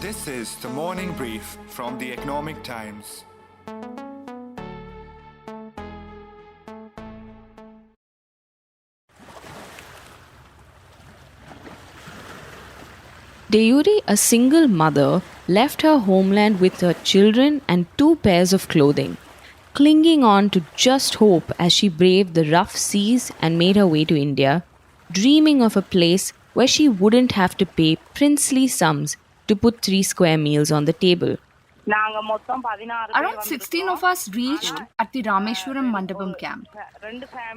This is the morning brief from the Economic Times. Bery, a single mother, left her homeland with her children and 2 pairs of clothing, clinging on to just hope as she braved the rough seas and made her way to India, dreaming of a place where she wouldn't have to pay princely sums to put 3 square meals on the table. Around 16 of us reached at the Rameshwaram Mandapam camp.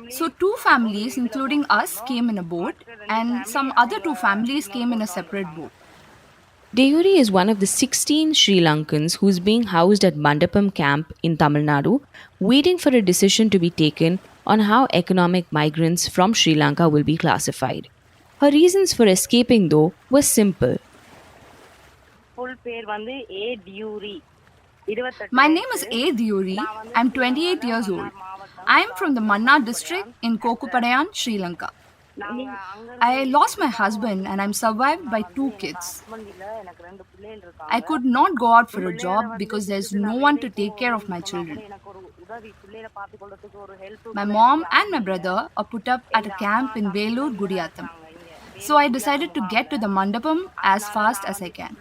So 2 families, including us, came in a boat and some other 2 families came in a separate boat. Bery is one of the 16 Sri Lankans who's being housed at Mandapam camp in Tamil Nadu, waiting for a decision to be taken on how economic migrants from Sri Lanka will be classified. Her reasons for escaping, though, were simple. My name is A. Bery. I'm 28 years old. I'm from the Manna district in Kokupadayan, Sri Lanka. I lost my husband and I'm survived by 2 kids. I could not go out for a job because there's no one to take care of my children. My mom and my brother are put up at a camp in Vellore, Gudiyatham. So I decided to get to the Mandapam as fast as I can.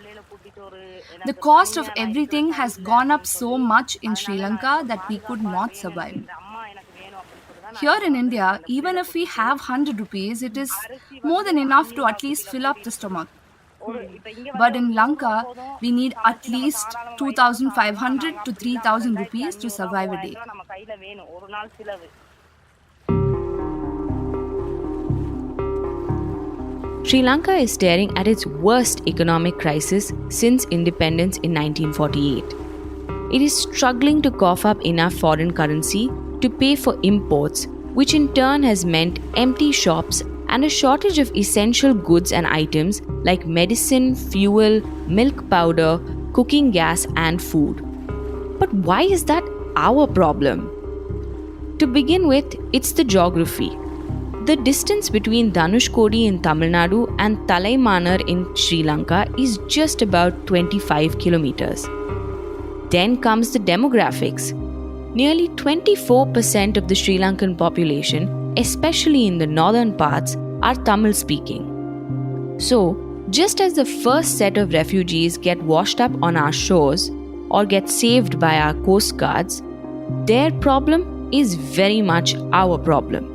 The cost of everything has gone up so much in Sri Lanka that we could not survive. Here in India, even if we have 100 rupees, it is more than enough to at least fill up the stomach. But in Lanka, we need at least 2,500 to 3,000 rupees to survive a day. Sri Lanka is staring at its worst economic crisis since independence in 1948. It is struggling to cough up enough foreign currency to pay for imports, which in turn has meant empty shops and a shortage of essential goods and items like medicine, fuel, milk powder, cooking gas, and food. But why is that our problem? To begin with, it's the geography. The distance between Dhanushkodi in Tamil Nadu and Talaimanar in Sri Lanka is just about 25 kilometers. Then comes the demographics. Nearly 24% of the Sri Lankan population, especially in the northern parts, are Tamil speaking. So, just as the first set of refugees get washed up on our shores or get saved by our coast guards, their problem is very much our problem.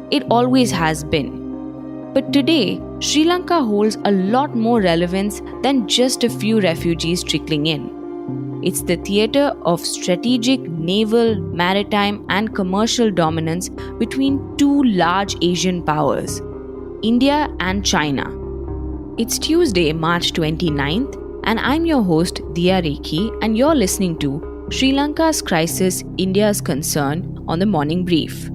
It always has been. But today, Sri Lanka holds a lot more relevance than just a few refugees trickling in. It's the theatre of strategic naval, maritime, and commercial dominance between 2 large Asian powers, India and China. It's Tuesday, March 29th, and I'm your host, Dia Rekhi, and you're listening to Sri Lanka's Crisis, India's Concern on the Morning Brief.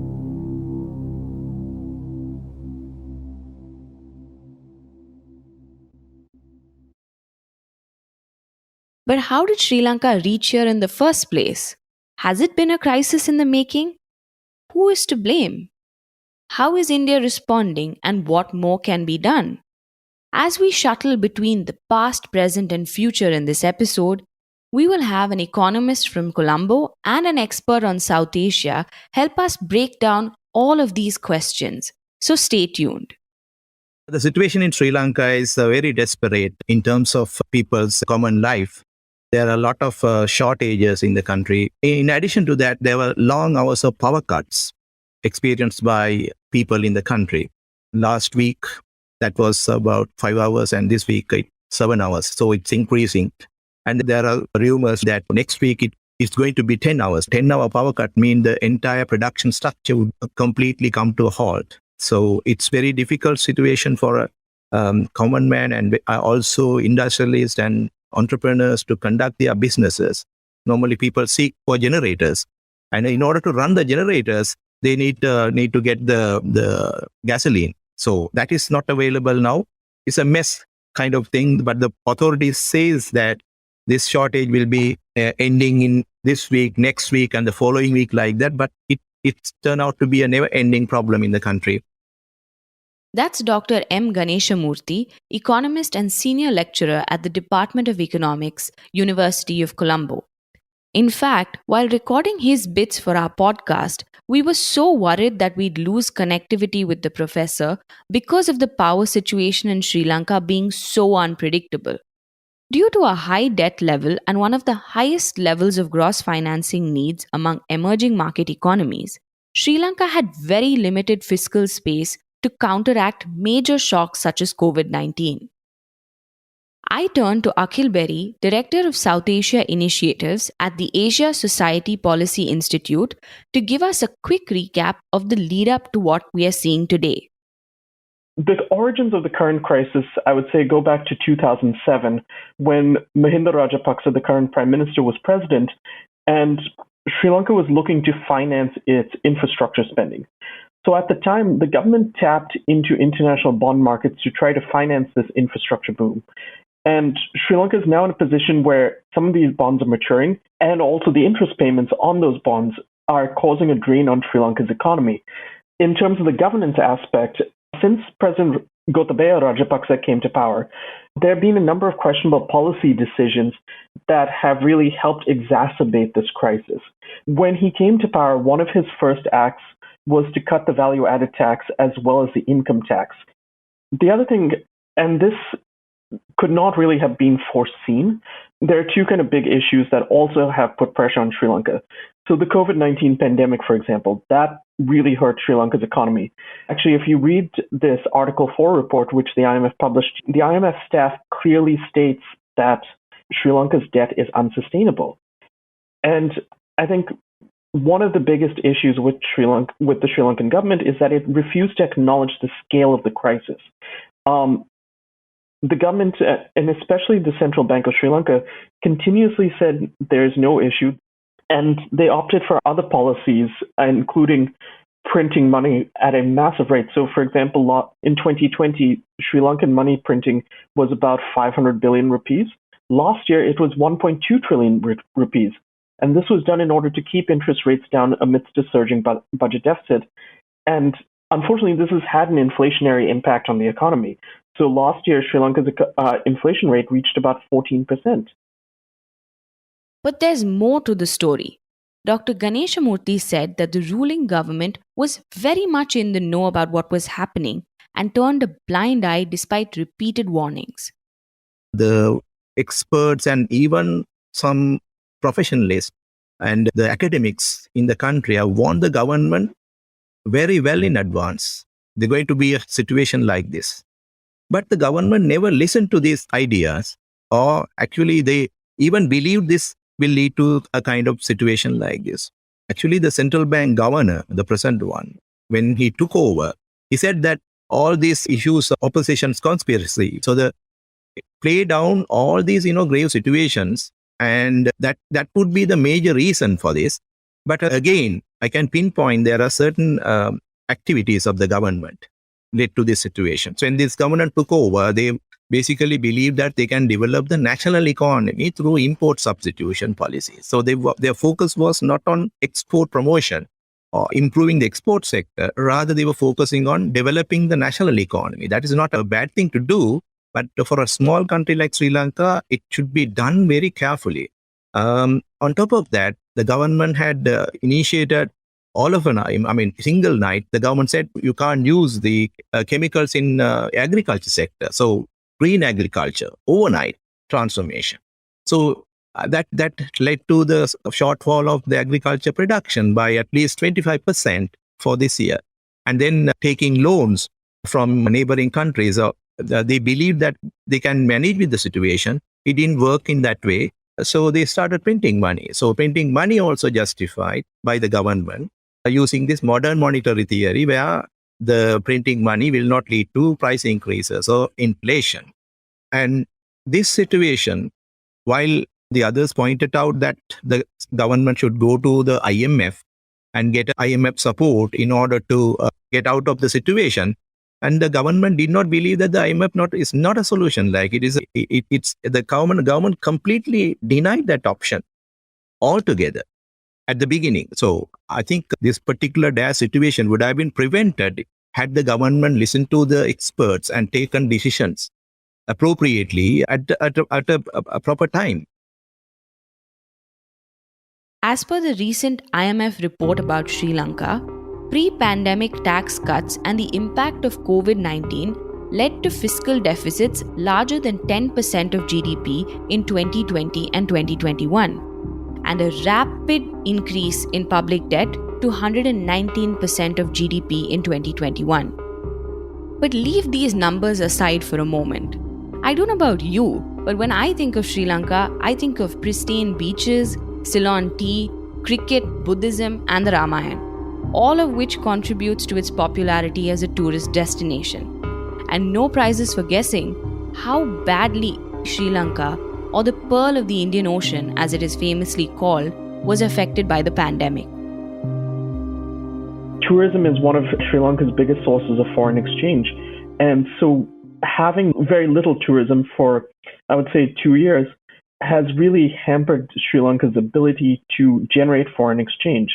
But how did Sri Lanka reach here in the first place? Has it been a crisis in the making? Who is to blame? How is India responding and what more can be done? As we shuttle between the past, present, and future in this episode, we will have an economist from Colombo and an expert on South Asia help us break down all of these questions. So stay tuned. The situation in Sri Lanka is very desperate in terms of people's common life. There are a lot of shortages in the country. In addition to that, there were long hours of power cuts experienced by people in the country. Last week, that was about 5 hours, and this week, 7 hours. So it's increasing. And there are rumors that next week it is going to be 10 hours. 10-hour power cut means the entire production structure would completely come to a halt. So it's very difficult situation for a common man and also industrialists and entrepreneurs to conduct their businesses. Normally people seek for generators, and in order to run the generators, they need to get the gasoline. So that is not available now. It's a mess kind of thing, but the authorities says that this shortage will be ending in this week, next week, and the following week like that, but it's turned out to be a never-ending problem in the country. That's Dr. M. Ganeshamoorthy, Economist and Senior Lecturer at the Department of Economics, University of Colombo. In fact, while recording his bits for our podcast, we were so worried that we'd lose connectivity with the professor because of the power situation in Sri Lanka being so unpredictable. Due to a high debt level and one of the highest levels of gross financing needs among emerging market economies, Sri Lanka had very limited fiscal space to counteract major shocks such as COVID 19. I turned to Akhil Bery, Director of South Asia Initiatives at the Asia Society Policy Institute, to give us a quick recap of the lead up to what we are seeing today. The origins of the current crisis, I would say, go back to 2007, when Mahinda Rajapaksa, the current prime minister, was president, and Sri Lanka was looking to finance its infrastructure spending. So at the time, the government tapped into international bond markets to try to finance this infrastructure boom. And Sri Lanka is now in a position where some of these bonds are maturing, and also the interest payments on those bonds are causing a drain on Sri Lanka's economy. In terms of the governance aspect, since President Gotabaya Rajapaksa came to power, there have been a number of questionable policy decisions that have really helped exacerbate this crisis. When he came to power, one of his first acts was to cut the value-added tax as well as the income tax. The other thing, and this could not really have been foreseen, there are two kind of big issues that also have put pressure on Sri Lanka. So the COVID-19 pandemic, for example, that really hurt Sri Lanka's economy. Actually, if you read this Article 4 report, which the IMF published, the IMF staff clearly states that Sri Lanka's debt is unsustainable. And I think one of the biggest issues with the Sri Lankan government is that it refused to acknowledge the scale of the crisis. The government, and especially the Central Bank of Sri Lanka, continuously said there's no issue, and they opted for other policies, including printing money at a massive rate. So, for example, in 2020, Sri Lankan money printing was about 500 billion rupees. Last year, it was 1.2 trillion rupees. And this was done in order to keep interest rates down amidst a surging budget deficit. And unfortunately, this has had an inflationary impact on the economy. So last year, Sri Lanka's inflation rate reached about 14%. But there's more to the story. Dr. Ganeshamoorthy said that the ruling government was very much in the know about what was happening and turned a blind eye despite repeated warnings. The experts and even some professionalists and the academics in the country have warned the government very well in advance. There's going to be a situation like this. But the government never listened to these ideas, or actually they even believed this will lead to a kind of situation like this. Actually, the central bank governor, the present one, when he took over, he said that all these issues of opposition's conspiracy, so the play down all these grave situations, and that would be the major reason for this. But again, I can pinpoint there are certain activities of the government led to this situation. So when this government took over, they basically believed that they can develop the national economy through import substitution policies. So their focus was not on export promotion or improving the export sector. Rather, they were focusing on developing the national economy. That is not a bad thing to do, but for a small country like Sri Lanka, it should be done very carefully. On top of that, the government had initiated all of a night, single night, the government said you can't use the chemicals in agriculture sector. So green agriculture, overnight transformation. So that led to the shortfall of the agriculture production by at least 25% for this year. And then taking loans from neighboring countries, they believed that they can manage with the situation. It didn't work in that way. So they started printing money. So printing money also justified by the government using this modern monetary theory where the printing money will not lead to price increases or inflation. And this situation, while the others pointed out that the government should go to the IMF and get IMF support in order to get out of the situation, and the government did not believe that the IMF is not a solution. Like it's the government completely denied that option altogether at the beginning. So I think this particular dire situation would have been prevented had the government listened to the experts and taken decisions appropriately at a proper time. As per the recent IMF report about Sri Lanka, pre-pandemic tax cuts and the impact of COVID-19 led to fiscal deficits larger than 10% of GDP in 2020 and 2021, and a rapid increase in public debt to 119% of GDP in 2021. But leave these numbers aside for a moment. I don't know about you, but when I think of Sri Lanka, I think of pristine beaches, Ceylon tea, cricket, Buddhism, and the Ramayana, all of which contributes to its popularity as a tourist destination. And no prizes for guessing how badly Sri Lanka, or the Pearl of the Indian Ocean as it is famously called, was affected by the pandemic. Tourism is one of Sri Lanka's biggest sources of foreign exchange. And so having very little tourism for, I would say, 2 years has really hampered Sri Lanka's ability to generate foreign exchange.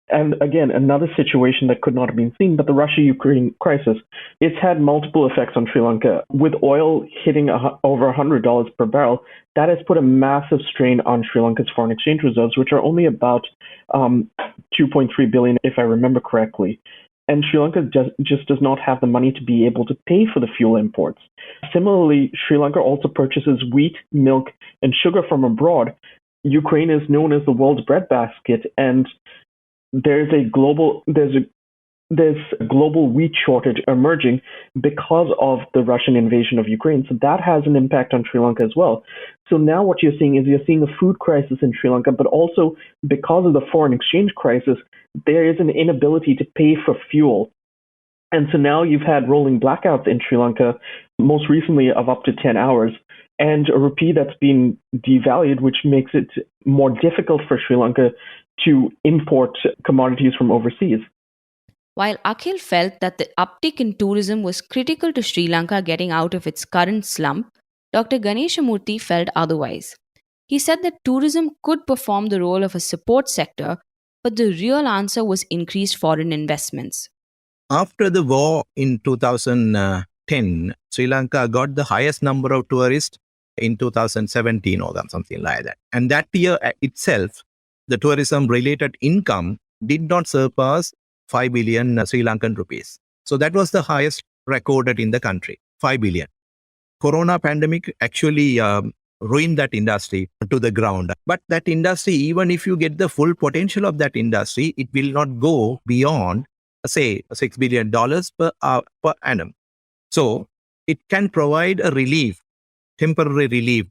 And again, another situation that could not have been seen, but the Russia-Ukraine crisis, it's had multiple effects on Sri Lanka. With oil hitting over $100 per barrel, that has put a massive strain on Sri Lanka's foreign exchange reserves, which are only about 2.3 billion, if I remember correctly. And Sri Lanka just does not have the money to be able to pay for the fuel imports. Similarly, Sri Lanka also purchases wheat, milk, and sugar from abroad. Ukraine is known as the world's breadbasket, and there's a global wheat shortage emerging because of the Russian invasion of Ukraine. So that has an impact on Sri Lanka as well. So now what you're seeing a food crisis in Sri Lanka, but also because of the foreign exchange crisis, there is an inability to pay for fuel. And so now you've had rolling blackouts in Sri Lanka, most recently of up to 10 hours, and a rupee that's been devalued, which makes it more difficult for Sri Lanka to import commodities from overseas. While Akhil felt that the uptick in tourism was critical to Sri Lanka getting out of its current slump, Dr. Ganeshamoorthy felt otherwise. He said that tourism could perform the role of a support sector, but the real answer was increased foreign investments. After the war in 2010, Sri Lanka got the highest number of tourists in 2017 or something like that. And that year itself, the tourism-related income did not surpass 5 billion Sri Lankan rupees. So that was the highest recorded in the country, 5 billion. Corona pandemic actually ruined that industry to the ground. But that industry, even if you get the full potential of that industry, it will not go beyond, say, $6 billion per annum. So it can provide a relief, temporary relief.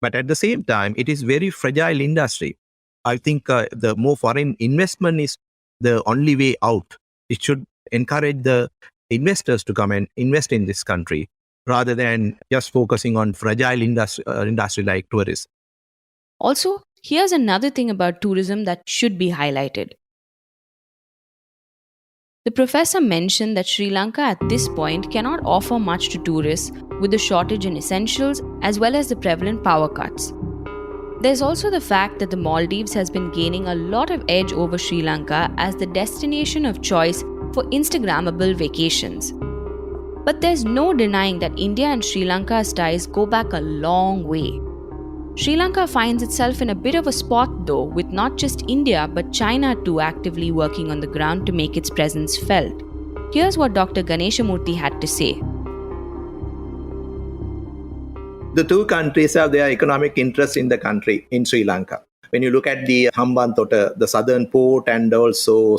But at the same time, it is very fragile industry. I think the more foreign investment is the only way out. It should encourage the investors to come and invest in this country rather than just focusing on fragile industry like tourism. Also, here's another thing about tourism that should be highlighted. The professor mentioned that Sri Lanka at this point cannot offer much to tourists with the shortage in essentials as well as the prevalent power cuts. There's also the fact that the Maldives has been gaining a lot of edge over Sri Lanka as the destination of choice for Instagrammable vacations. But there's no denying that India and Sri Lanka's ties go back a long way. Sri Lanka finds itself in a bit of a spot though, with not just India but China too actively working on the ground to make its presence felt. Here's what Dr. Ganeshamoorthy had to say. The two countries have their economic interests in the country, in Sri Lanka. When you look at the Hambantota, the southern port, and also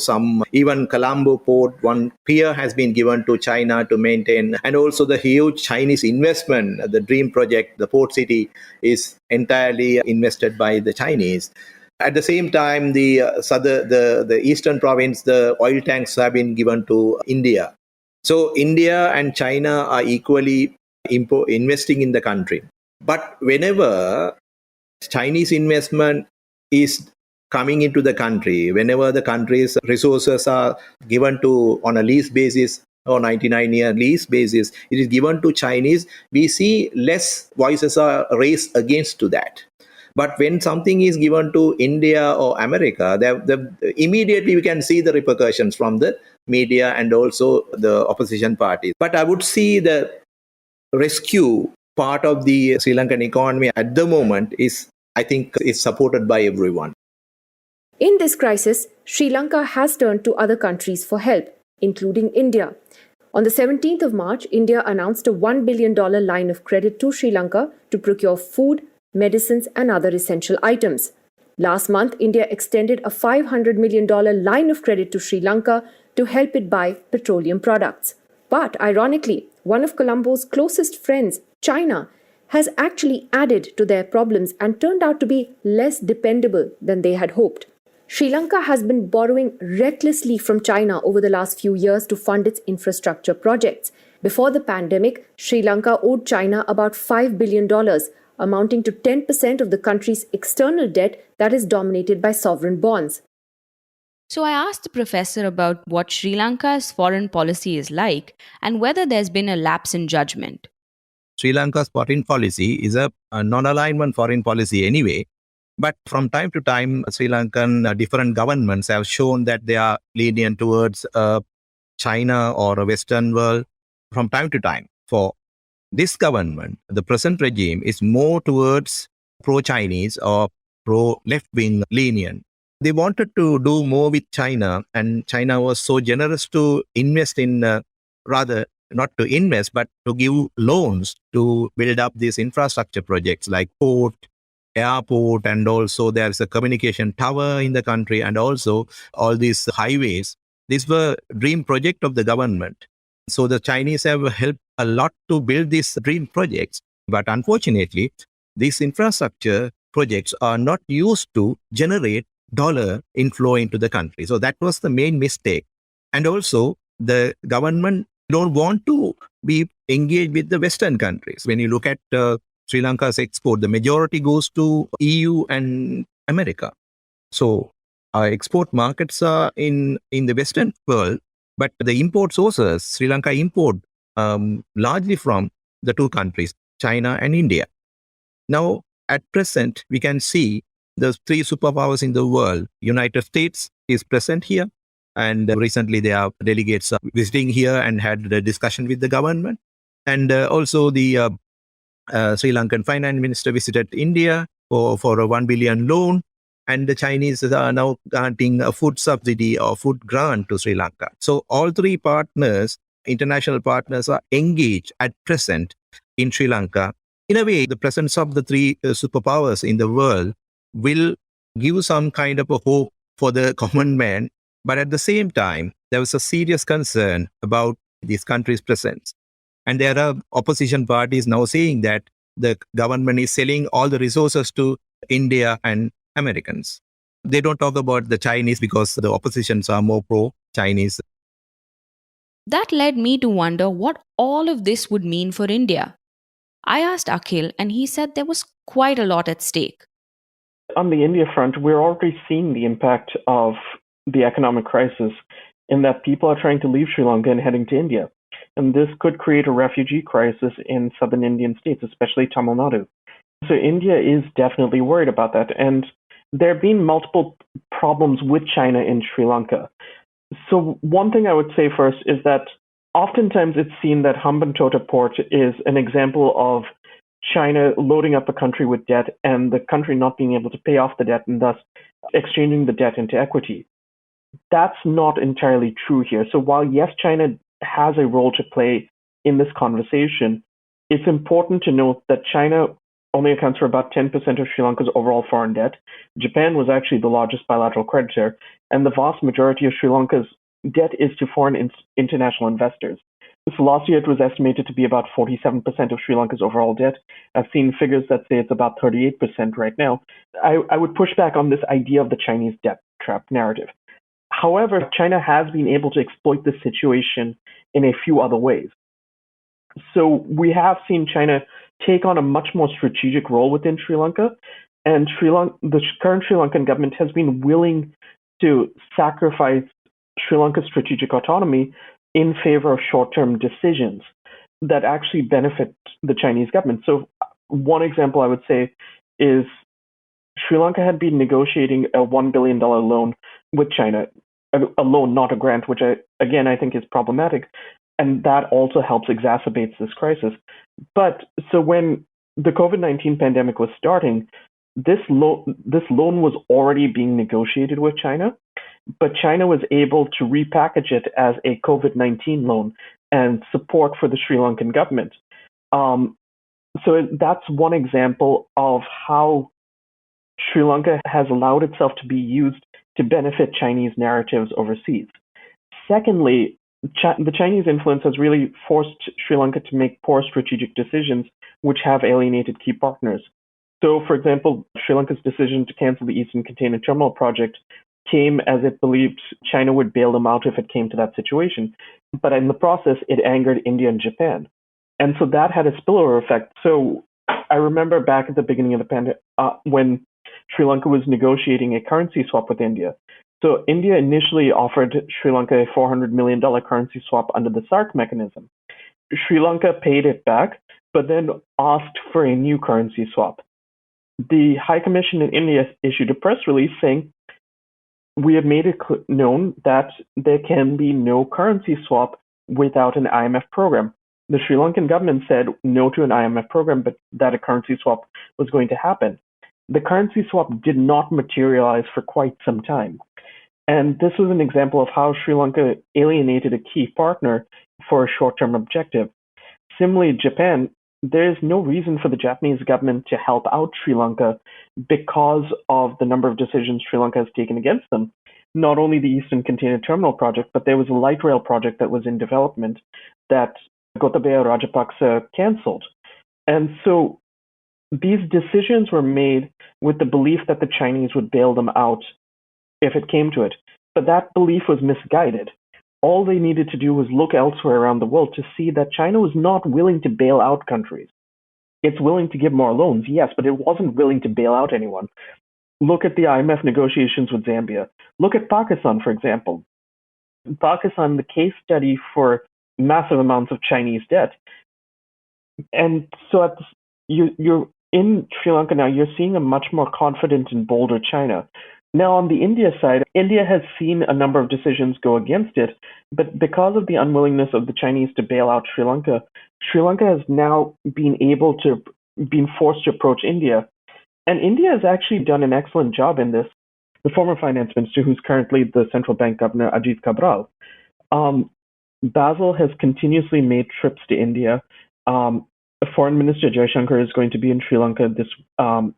even Colombo port, one pier has been given to China to maintain. And also the huge Chinese investment, the Dream project, the port city is entirely invested by the Chinese. At the same time, the eastern province, the oil tanks have been given to India. So India and China are equally investing in the country. But whenever Chinese investment is coming into the country, whenever the country's resources are given to on a lease basis or 99-year lease basis, it is given to Chinese, we see less voices are raised against to that. But when something is given to India or America, immediately we can see the repercussions from the media and also the opposition parties. But I would see the rescue part of the Sri Lankan economy at the moment I think, is supported by everyone. In this crisis, Sri Lanka has turned to other countries for help, including India. On the 17th of March, India announced a $1 billion line of credit to Sri Lanka to procure food, medicines, and other essential items. Last month, India extended a $500 million line of credit to Sri Lanka to help it buy petroleum products. But ironically, one of Colombo's closest friends, China, has actually added to their problems and turned out to be less dependable than they had hoped. Sri Lanka has been borrowing recklessly from China over the last few years to fund its infrastructure projects. Before the pandemic, Sri Lanka owed China about $5 billion, amounting to 10% of the country's external debt that is dominated by sovereign bonds. So I asked the professor about what Sri Lanka's foreign policy is like and whether there's been a lapse in judgment. Sri Lanka's foreign policy is a non-alignment foreign policy anyway. But from time to time, Sri Lankan different governments have shown that they are lenient towards China or a Western world from time to time. For this government, the present regime is more towards pro-Chinese or pro-left-wing lenient. They wanted to do more with China, and China was so generous to invest in, rather not to invest, but to give loans to build up these infrastructure projects like port, airport, and also there's a communication tower in the country, and also all these highways. These were dream project of the government. So the Chinese have helped a lot to build these dream projects. But unfortunately, these infrastructure projects are not used to generate dollar inflow into the country. So that was the main mistake. And also the government don't want to be engaged with the Western countries. When you look at Sri Lanka's export, the majority goes to EU and America. So our export markets are in the Western world, but the import sources, Sri Lanka import largely from the two countries, China and India. Now, at present, we can see the three superpowers in the world. United States is present here, and recently there are delegates visiting here and had a discussion with the government. And also the Sri Lankan finance minister visited India for a 1 billion loan, and the Chinese are now granting a food subsidy or food grant to Sri Lanka. So all three partners, international partners, are engaged at present in Sri Lanka. In a way, the presence of the three superpowers in the world will give some kind of a hope for the common man. But at the same time, there was a serious concern about these countries' presence. And there are opposition parties now saying that the government is selling all the resources to India and Americans. They don't talk about the Chinese because the oppositions are more pro-Chinese. That led me to wonder what all of this would mean for India. I asked Akhil, and he said there was quite a lot at stake. On the India front, we're already seeing the impact of the economic crisis in that people are trying to leave Sri Lanka and heading to India. And this could create a refugee crisis in southern Indian states, especially Tamil Nadu. So India is definitely worried about that. And there have been multiple problems with China in Sri Lanka. So one thing I would say first is that oftentimes it's seen that Hambantota port is an example of China loading up a country with debt and the country not being able to pay off the debt and thus exchanging the debt into equity. That's not entirely true here. So while, yes, China has a role to play in this conversation, it's important to note that China only accounts for about 10% of Sri Lanka's overall foreign debt. Japan was actually the largest bilateral creditor, and the vast majority of Sri Lanka's debt is to foreign international investors. So last year, it was estimated to be about 47% of Sri Lanka's overall debt. I've seen figures that say it's about 38% right now. I would push back on this idea of the Chinese debt trap narrative. However, China has been able to exploit this situation in a few other ways. So we have seen China take on a much more strategic role within Sri Lanka, and the current Sri Lankan government has been willing to sacrifice Sri Lanka's strategic autonomy in favor of short-term decisions that actually benefit the Chinese government. So one example I would say is Sri Lanka had been negotiating a $1 billion loan with China a loan, not a grant, which I think is problematic. And that also helps exacerbates this crisis. But so when the COVID-19 pandemic was starting, this loan was already being negotiated with China, but China was able to repackage it as a COVID-19 loan and support for the Sri Lankan government. So that's one example of how Sri Lanka has allowed itself to be used to benefit Chinese narratives overseas. Secondly, the Chinese influence has really forced Sri Lanka to make poor strategic decisions, which have alienated key partners. So, for example, Sri Lanka's decision to cancel the Eastern Container Terminal project came as it believed China would bail them out if it came to that situation. But in the process, it angered India and Japan. And so that had a spillover effect. So I remember back at the beginning of the pandemic, when Sri Lanka was negotiating a currency swap with India. So India initially offered Sri Lanka a $400 million currency swap under the SARC mechanism. Sri Lanka paid it back, but then asked for a new currency swap. The High Commission in India issued a press release saying, "We have made it known that there can be no currency swap without an IMF program." The Sri Lankan government said no to an IMF program, but that a currency swap was going to happen. The currency swap did not materialize for quite some time. And this was an example of how Sri Lanka alienated a key partner for a short-term objective. Similarly, Japan, there is no reason for the Japanese government to help out Sri Lanka because of the number of decisions Sri Lanka has taken against them. Not only the Eastern Container Terminal project, but there was a light rail project that was in development that Gotabaya Rajapaksa cancelled. And so these decisions were made with the belief that the Chinese would bail them out if it came to it. But that belief was misguided. All they needed to do was look elsewhere around the world to see that China was not willing to bail out countries. It's willing to give more loans, yes, but it wasn't willing to bail out anyone. Look at the IMF negotiations with Zambia. Look at Pakistan, for example. Pakistan, the case study for massive amounts of Chinese debt. And so you're in Sri Lanka now, you're seeing a much more confident and bolder China. Now, on the India side, India has seen a number of decisions go against it, but because of the unwillingness of the Chinese to bail out Sri Lanka has now been forced to approach India. And India has actually done an excellent job in this. The former finance minister, who's currently the central bank governor, Ajit Cabral, Basil has continuously made trips to India. Foreign Minister Jaishankar is going to be in Sri Lanka in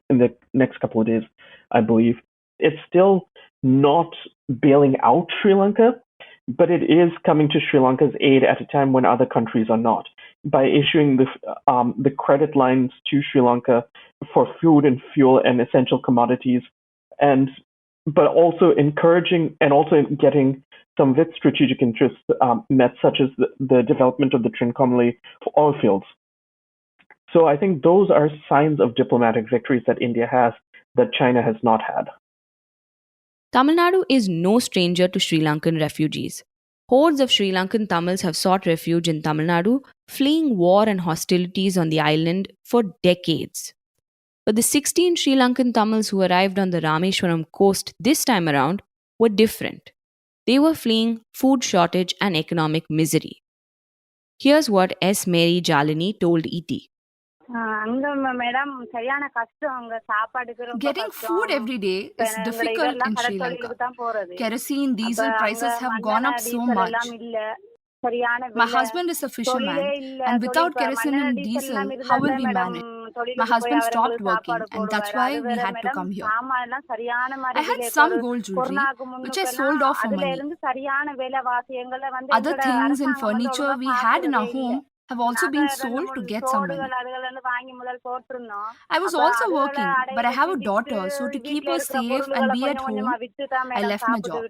the next couple of days, I believe. It's still not bailing out Sri Lanka, but it is coming to Sri Lanka's aid at a time when other countries are not, by issuing the credit lines to Sri Lanka for food and fuel and essential commodities, but also encouraging and also getting some of its strategic interests met, such as the development of the Trincomalee oil fields. So I think those are signs of diplomatic victories that India has that China has not had. Tamil Nadu is no stranger to Sri Lankan refugees. Hordes of Sri Lankan Tamils have sought refuge in Tamil Nadu, fleeing war and hostilities on the island for decades. But the 16 Sri Lankan Tamils who arrived on the Rameswaram coast this time around were different. They were fleeing food shortage and economic misery. Here's what S. Mary Jalini told ET. Getting food every day is difficult in Sri Lanka. Kerosene, diesel prices have gone up so much. My husband is a fisherman, and without kerosene and diesel, how will we manage? My husband stopped working, and that's why we had to come here. I had some gold jewelry, which I sold off for money. Other things and furniture we had in our home have also been sold to get some money. I was also working, but I have a daughter, so to keep her safe and be at home, I left my job.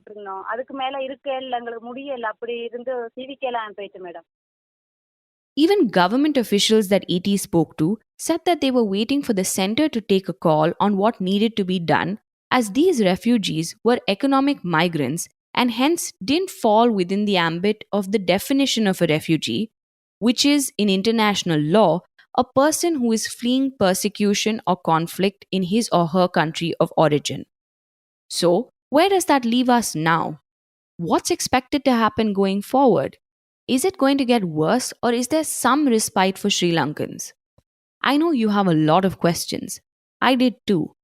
Even government officials that ET spoke to said that they were waiting for the center to take a call on what needed to be done, as these refugees were economic migrants and hence didn't fall within the ambit of the definition of a refugee, which is, in international law, a person who is fleeing persecution or conflict in his or her country of origin. So, where does that leave us now? What's expected to happen going forward? Is it going to get worse, or is there some respite for Sri Lankans? I know you have a lot of questions. I did too.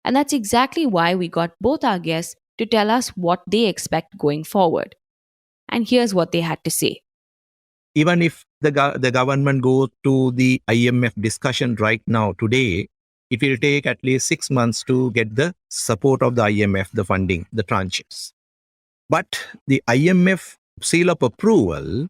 And that's exactly why we got both our guests to tell us what they expect going forward. And here's what they had to say. Even if the government goes to the IMF discussion right now, today, it will take at least 6 months to get the support of the IMF, the funding, the tranches. But the IMF seal of approval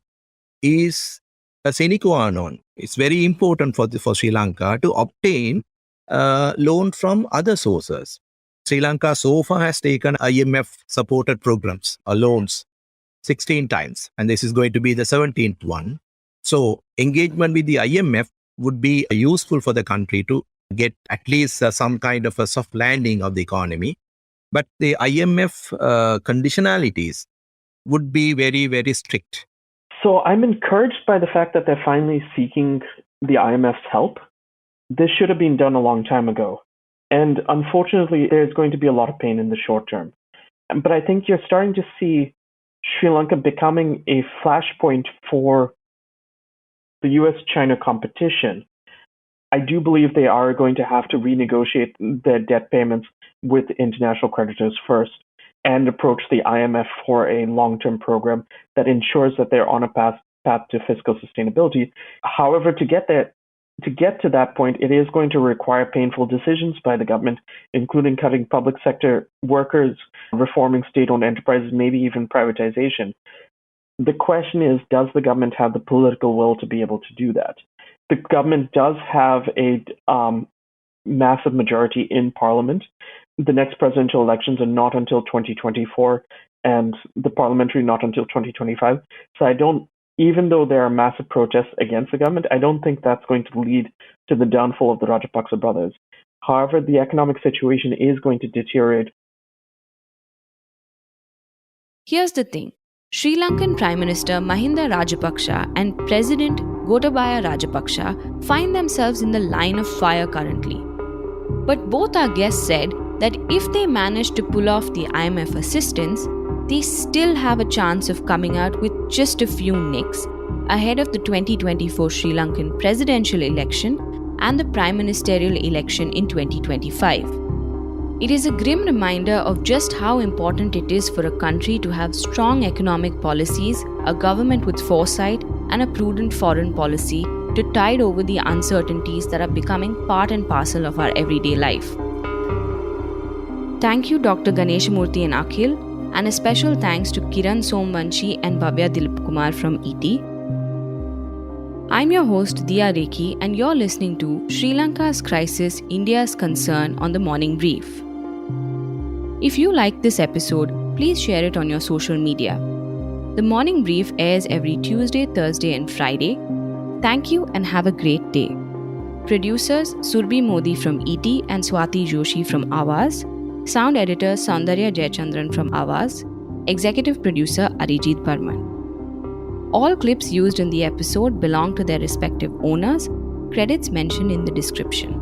is a sine qua non. It's very important for Sri Lanka to obtain loan from other sources. Sri Lanka so far has taken IMF supported programs or loans 16 times, and this is going to be the 17th one. So engagement with the IMF would be useful for the country to get at least some kind of a soft landing of the economy. But the IMF conditionalities would be very, very strict. So I'm encouraged by the fact that they're finally seeking the IMF's help. This should have been done a long time ago. And unfortunately, there's going to be a lot of pain in the short term. But I think you're starting to see Sri Lanka becoming a flashpoint for the US-China competition. I do believe they are going to have to renegotiate their debt payments with international creditors first and approach the IMF for a long-term program that ensures that they're on a path to fiscal sustainability. However, to get to that point, it is going to require painful decisions by the government, including cutting public sector workers, reforming state-owned enterprises, maybe even privatization. The question is, does the government have the political will to be able to do that? The government does have a massive majority in parliament. The next presidential elections are not until 2024 and the parliamentary not until 2025. So even though there are massive protests against the government, I don't think that's going to lead to the downfall of the Rajapaksa brothers. However, the economic situation is going to deteriorate. Here's the thing. Sri Lankan Prime Minister Mahinda Rajapaksa and President Gotabaya Rajapaksa find themselves in the line of fire currently. But both our guests said that if they manage to pull off the IMF assistance, they still have a chance of coming out with just a few nicks ahead of the 2024 Sri Lankan presidential election and the prime ministerial election in 2025. It is a grim reminder of just how important it is for a country to have strong economic policies, a government with foresight, and a prudent foreign policy to tide over the uncertainties that are becoming part and parcel of our everyday life. Thank you, Dr. Ganeshamoorthy and Akhil, and a special thanks to Kiran Somvanshi and Bhavya Dilipkumar from ET. I'm your host Dia Rekhi, and you're listening to Sri Lanka's Crisis, India's Concern on the Morning Brief. If you like this episode, please share it on your social media. The Morning Brief airs every Tuesday, Thursday, and Friday. Thank you and have a great day. Producers Surbhi Modi from ET and Swati Joshi from Awaz. Sound editor Saundarya Jayachandran from Awaz. Executive producer Arijit Barman. All clips used in the episode belong to their respective owners. Credits mentioned in the description.